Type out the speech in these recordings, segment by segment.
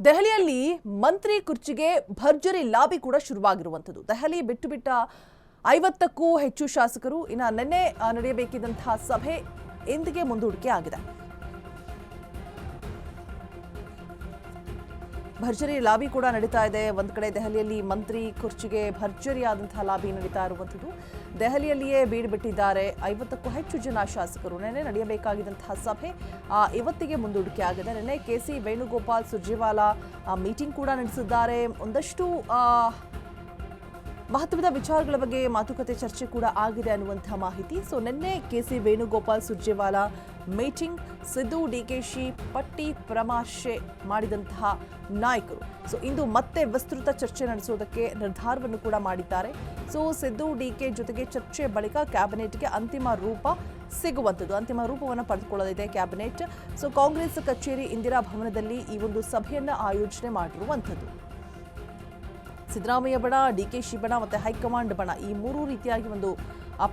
ದೆಹಲಿಯಲ್ಲಿ ಮಂತ್ರಿ ಕುರ್ಚಿಗೆ ಭರ್ಜರಿ ಲಾಬಿ ಕೂಡ ಶುರುವಾಗಿರುವಂಥದ್ದು. ದೆಹಲಿ ಬಿಟ್ಟು 50ಕ್ಕೂ ಹೆಚ್ಚು ಶಾಸಕರು ನಿನ್ನೆ ನಡೆಯಬೇಕಿದ್ದಂತಹ ಸಭೆ ಎಂದಿಗೆ ಮುಂದೂಡಿಕೆ ಆಗಿದೆ. ಭರ್ಜರಿ ಲಾಬಿ ಕೂಡ ನಡೀತಾ ಇದೆ. ಒಂದು ಕಡೆ ದೆಹಲಿಯಲ್ಲಿ ಮಂತ್ರಿ ಕುರ್ಚಿಗೆ ಭರ್ಜರಿಯಾದಂತಹ ಲಾಬಿ ನಡೀತಾ ಇರುವಂಥದ್ದು. ದೆಹಲಿಯಲ್ಲಿಯೇ ಬೀಡು ಬಿಟ್ಟಿದ್ದಾರೆ 50ಕ್ಕೂ ಹೆಚ್ಚು ಜನ ಶಾಸಕರು. ನಿನ್ನೆ ನಡೆಯಬೇಕಾಗಿದ್ದಂತಹ ಸಭೆ ಇವತ್ತಿಗೆ ಮುಂದೂಡಿಕೆ ಆಗಿದೆ. ನಿನ್ನೆ ಕೆಸಿ ವೇಣುಗೋಪಾಲ್ ಸುರ್ಜೇವಾಲಾ ಮೀಟಿಂಗ್ ಕೂಡ ನಡೆಸಿದ್ದಾರೆ. ಒಂದಷ್ಟು ಮಹತ್ವದ ವಿಚಾರಗಳ ಬಗ್ಗೆ ಮಾತುಕತೆ ಚರ್ಚೆ ಕೂಡ ಆಗಿದೆ ಅನ್ನುವಂತಹ ಮಾಹಿತಿ. ನಿನ್ನೆ ಕೆಸಿ ವೇಣುಗೋಪಾಲ್ ಸುರ್ಜೇವಾಲಾ ಮೀಟಿಂಗ್, ಸಿದ್ದು ಡಿಕೆಶಿ ಪಟ್ಟಿ ಪರಾಮರ್ಶೆ ಮಾಡಿದಂತಹ ನಾಯಕರು ಇಂದು ಮತ್ತೆ ವಿಸ್ತೃತ ಚರ್ಚೆ ನಡೆಸುವುದಕ್ಕೆ ನಿರ್ಧಾರವನ್ನು ಕೂಡ ಮಾಡಿದ್ದಾರೆ. ಸಿದ್ದು ಡಿಕೆ ಜೊತೆಗೆ ಚರ್ಚೆ ಬಳಿಕ ಕ್ಯಾಬಿನೆಟ್ಗೆ ಅಂತಿಮ ರೂಪ ಸಿಗುವಂಥದ್ದು, ಅಂತಿಮ ರೂಪವನ್ನು ಪಡೆದುಕೊಳ್ಳಲಿದೆ ಕ್ಯಾಬಿನೆಟ್. ಕಾಂಗ್ರೆಸ್ ಕಚೇರಿ ಇಂದಿರಾ ಭವನದಲ್ಲಿ ಈ ಒಂದು ಸಭೆಯನ್ನು ಆಯೋಜನೆ ಮಾಡಿರುವಂಥದ್ದು. ಸಿದ್ದರಾಮಯ್ಯ ಬಣ, ಡಿಕೆಶಿ ಬಣ ಮತ್ತು ಹೈಕಮಾಂಡ್ ಬಣ ಈ ಮೂರು ರೀತಿಯಾಗಿ ಒಂದು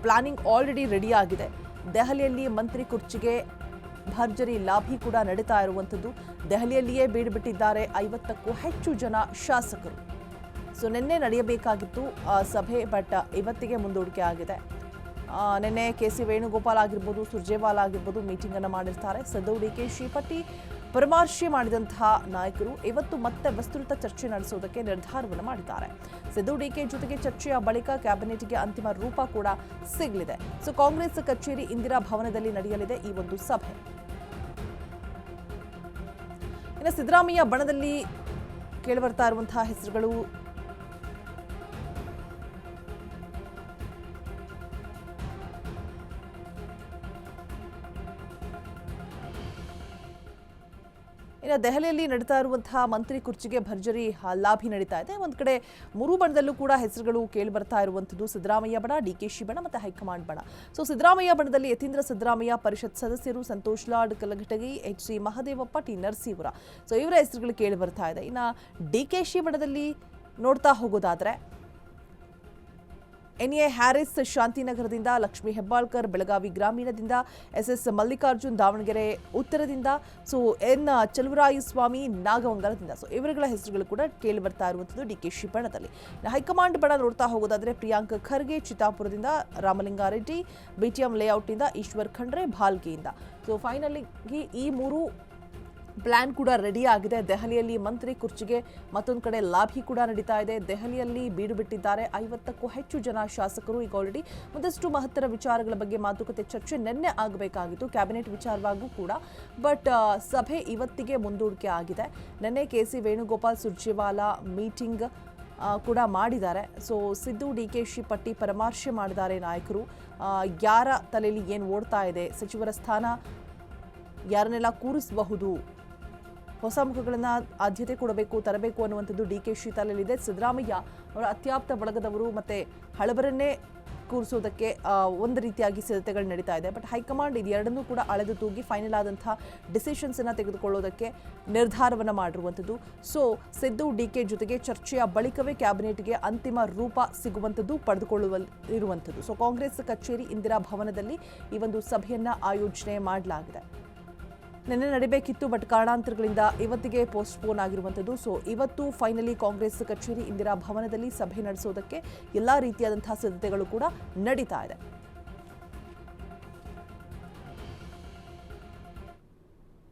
ಪ್ಲಾನಿಂಗ್ ಆಲ್ರೆಡಿ ರೆಡಿ ಆಗಿದೆ. ದೆಹಲಿಯಲ್ಲಿ ಮಂತ್ರಿ ಕುರ್ಚಿಗೆ ಭರ್ಜರಿ ಲಾಬಿ ಕೂಡ ನಡೀತಾ ಇರುವಂಥದ್ದು. ದೆಹಲಿಯಲ್ಲಿಯೇ ಬೀಡು ಬಿಟ್ಟಿದ್ದಾರೆ 50ಕ್ಕೂ ಹೆಚ್ಚು ಜನ ಶಾಸಕರು. ನಿನ್ನೆ ನಡೆಯಬೇಕಾಗಿತ್ತು ಸಭೆ, ಬಟ್ ಇವತ್ತಿಗೆ ಮುಂದೂಡಿಕೆ ಆಗಿದೆ. ನಿನ್ನೆ ಕೆಸಿ ವೇಣುಗೋಪಾಲ್ ಆಗಿರ್ಬೋದು, ಸುರ್ಜೇವಾಲಾ ಆಗಿರ್ಬೋದು ಮೀಟಿಂಗ್ ಅನ್ನು ಮಾಡಿರ್ತಾರೆ. ಸಿದ್ದು ಡಿಕೆಶಿ ಪಟ್ಟಿ ಪರಾಮರ್ಶೆ ಮಾಡಿದಂತಹ ನಾಯಕರು ಇವತ್ತು ಮತ್ತೆ ವಿಸ್ತೃತ ಚರ್ಚೆ ನಡೆಸುವುದಕ್ಕೆ ನಿರ್ಧಾರವನ್ನು ಮಾಡಿದ್ದಾರೆ. ಸಿದ್ದು ಡಿಕೆ ಜೊತೆಗೆ ಚರ್ಚೆಯ ಬಳಿಕ ಕ್ಯಾಬಿನೆಟ್ಗೆ ಅಂತಿಮ ರೂಪ ಕೂಡ ಸಿಗಲಿದೆ. ಕಾಂಗ್ರೆಸ್ ಕಚೇರಿ ಇಂದಿರಾ ಭವನದಲ್ಲಿ ನಡೆಯಲಿದೆ ಈ ಒಂದು ಸಭೆ. ಇನ್ನು ಸಿದ್ದರಾಮಯ್ಯ ಬಣದಲ್ಲಿ ಕೇಳಿಬರ್ತಾ ಇರುವಂತಹ ಹೆಸರುಗಳು ದೆಹಲಿಯಲ್ಲಿ ನಡೀತಾ ಇರುವಂತಹ ಮಂತ್ರಿ ಕುರ್ಚಿಗೆ ಭರ್ಜರಿ ಲಾಬಿ ನಡೀತಾ ಇದೆ. ಒಂದು ಕಡೆ ಮೂರು ಬಣದಲ್ಲೂ ಕೂಡ ಹೆಸರುಗಳು ಕೇಳಿ ಬರ್ತಾ ಇರುವಂಥದ್ದು. ಸಿದ್ದರಾಮಯ್ಯ ಬಣ, ಡಿಕೆಶಿ ಬಣ ಮತ್ತು ಹೈಕಮಾಂಡ್ ಬಣ. ಸಿದ್ದರಾಮಯ್ಯ ಬಣದಲ್ಲಿ ಯತೀಂದ್ರ ಸಿದ್ದರಾಮಯ್ಯ ಪರಿಷತ್ ಸದಸ್ಯರು, ಸಂತೋಷ್ ಲಾಡ್ ಕಲಘಟಗಿ, HC ಮಹದೇವಪ್ಪ, ಟಿ ನರಸೀಪುರ ಇವರ ಹೆಸರುಗಳು ಕೇಳಿ ಬರ್ತಾ ಇದೆ. ಇನ್ನು ಡಿಕೆಶಿ ಬಣದಲ್ಲಿ ನೋಡ್ತಾ ಹೋಗೋದಾದ್ರೆ NA ಹ್ಯಾರಿಸ್ ಶಾಂತಿನಗರದಿಂದ, ಲಕ್ಷ್ಮೀ ಹೆಬ್ಬಾಳ್ಕರ್ ಬೆಳಗಾವಿ ಗ್ರಾಮೀಣದಿಂದ, SS ಮಲ್ಲಿಕಾರ್ಜುನ್ ದಾವಣಗೆರೆ ಉತ್ತರದಿಂದ, N ಚಲುವರಾಯಸ್ವಾಮಿ ನಾಗಮಂಗಲದಿಂದ ಇವರುಗಳ ಹೆಸರುಗಳು ಕೂಡ ಕೇಳಿ ಬರ್ತಾ ಇರುವಂಥದ್ದು ಡಿಕೆಶಿ ಬಣದಲ್ಲಿ. ಹೈಕಮಾಂಡ್ ಬಣ ನೋಡ್ತಾ ಹೋಗೋದಾದ್ರೆ ಪ್ರಿಯಾಂಕ್ ಖರ್ಗೆ ಚಿತ್ತಾಪುರದಿಂದ, ರಾಮಲಿಂಗಾರೆಡ್ಡಿ BTM ಲೇಔಟ್ನಿಂದ, ಈಶ್ವರ್ ಖಂಡ್ರೆ ಭಾಲ್ಗೆಯಿಂದ. ಫೈನಲಿ ಈ ಮೂರು ಪ್ಲಾನ್ ಕೂಡ ರೆಡಿ ಆಗಿದೆ. ದೆಹಲಿಯಲ್ಲಿ ಮಂತ್ರಿ ಕುರ್ಚಿಗೆ ಮತ್ತೊಂದು ಕಡೆ ಲಾಬಿ ಕೂಡ ನಡೀತಾ ಇದೆ. ದೆಹಲಿಯಲ್ಲಿ ಬೀಡು ಬಿಟ್ಟಿದ್ದಾರೆ 50ಕ್ಕೂ ಹೆಚ್ಚು ಜನ ಶಾಸಕರು. ಈಗ ಆಲ್ರೆಡಿ ಒಂದಷ್ಟು ಮಹತ್ತರ ವಿಚಾರಗಳ ಬಗ್ಗೆ ಮಾತುಕತೆ ಚರ್ಚೆ ನಿನ್ನೆ ಆಗಬೇಕಾಗಿತ್ತು ಕ್ಯಾಬಿನೆಟ್ ವಿಚಾರವಾಗೂ ಕೂಡ, ಬಟ್ ಸಭೆ ಇವತ್ತಿಗೆ ಮುಂದೂಡಿಕೆ ಆಗಿದೆ. ನಿನ್ನೆ ಕೆಸಿ ವೇಣುಗೋಪಾಲ್ ಸುರ್ಜೇವಾಲಾ ಮೀಟಿಂಗ್ ಕೂಡ ಮಾಡಿದ್ದಾರೆ. ಸಿದ್ದು ಡಿಕೆಶಿ ಪಟ್ಟಿ ಪರಾಮರ್ಶೆ ಮಾಡಿದ್ದಾರೆ ನಾಯಕರು. ಯಾರ ತಲೆಯಲ್ಲಿ ಏನು ಓಡ್ತಾ ಇದೆ, ಸಚಿವರ ಸ್ಥಾನ ಯಾರನ್ನೆಲ್ಲ ಕೂರಿಸಬಹುದು, ಹೊಸ ಮುಖಗಳನ್ನು ಆದ್ಯತೆ ಕೊಡಬೇಕು, ತರಬೇಕು ಅನ್ನುವಂಥದ್ದು ಡಿಕೆಶಿ ತಲೆಯಲ್ಲಿದೆ. ಸಿದ್ದರಾಮಯ್ಯ ಅವರ ಅತ್ಯಾಪ್ತ ಬಳಗದವರು ಮತ್ತೆ ಹಳಬರನ್ನೇ ಕೂರಿಸೋದಕ್ಕೆ ಒಂದು ರೀತಿಯಾಗಿ ಸಿದ್ಧತೆಗಳು ನಡೀತಾ ಇದೆ. ಬಟ್ ಹೈಕಮಾಂಡ್ ಇದೆರಡನ್ನೂ ಕೂಡ ಅಳೆದು ತೂಗಿ ಫೈನಲ್ ಆದಂತಹ ಡಿಸಿಷನ್ಸ್ ಅನ್ನು ತೆಗೆದುಕೊಳ್ಳೋದಕ್ಕೆ ನಿರ್ಧಾರವನ್ನು ಮಾಡಿರುವಂಥದ್ದು. ಸಿದ್ದು ಡಿಕೆ ಜೊತೆಗೆ ಚರ್ಚೆಯ ಬಳಿಕವೇ ಕ್ಯಾಬಿನೆಟ್ಗೆ ಅಂತಿಮ ರೂಪ ಸಿಗುವಂಥದ್ದು, ಪಡೆದುಕೊಳ್ಳುವಂಥದ್ದು. ಕಾಂಗ್ರೆಸ್ ಕಚೇರಿ ಇಂದಿರಾ ಭವನದಲ್ಲಿ ಈ ಒಂದು ಸಭೆಯನ್ನ ಆಯೋಜನೆ ಮಾಡಲಾಗಿದೆ. ನಿನ್ನೆ ನಡೀಬೇಕಿತ್ತು, ಬಟ್ ಕಾರಣಾಂತರಗಳಿಂದ ಇವತ್ತಿಗೆ ಪೋಸ್ಟ್ಪೋನ್ ಆಗಿರುವಂಥದ್ದು. ಇವತ್ತು ಫೈನಲಿ ಕಾಂಗ್ರೆಸ್ ಕಚೇರಿ ಇಂದಿರಾ ಭವನದಲ್ಲಿ ಸಭೆ ನಡೆಸೋದಕ್ಕೆ ಎಲ್ಲ ರೀತಿಯಾದಂತಹ ಸಿದ್ಧತೆಗಳು ಕೂಡ ನಡೀತಾ ಇದೆ.